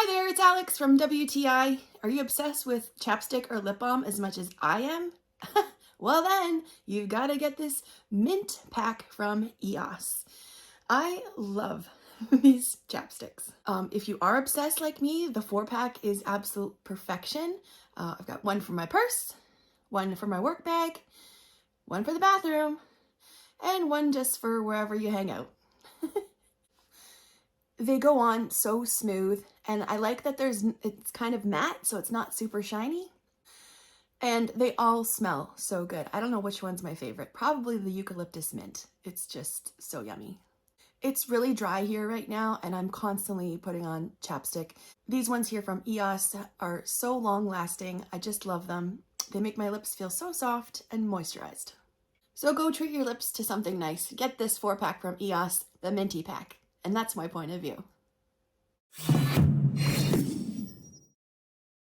Hi there, it's Alex from WTI. Are you obsessed with chapstick or lip balm as much as I am? Well then, you've got to get this mint pack from EOS. I love these chapsticks. If you are obsessed like me, the 4-pack is absolute perfection. I've got one for my purse, one for my work bag, one for the bathroom, and one just for wherever you hang out. They go on so smooth, and I like that it's kind of matte, so it's not super shiny. And they all smell so good. I don't know which one's my favorite. Probably the Eucalyptus Mint. It's just so yummy. It's really dry here right now, and I'm constantly putting on chapstick. These ones here from EOS are so long lasting. I just love them. They make my lips feel so soft and moisturized. So go treat your lips to something nice. Get this 4-pack from EOS, the Minty Pack. And that's my point of view.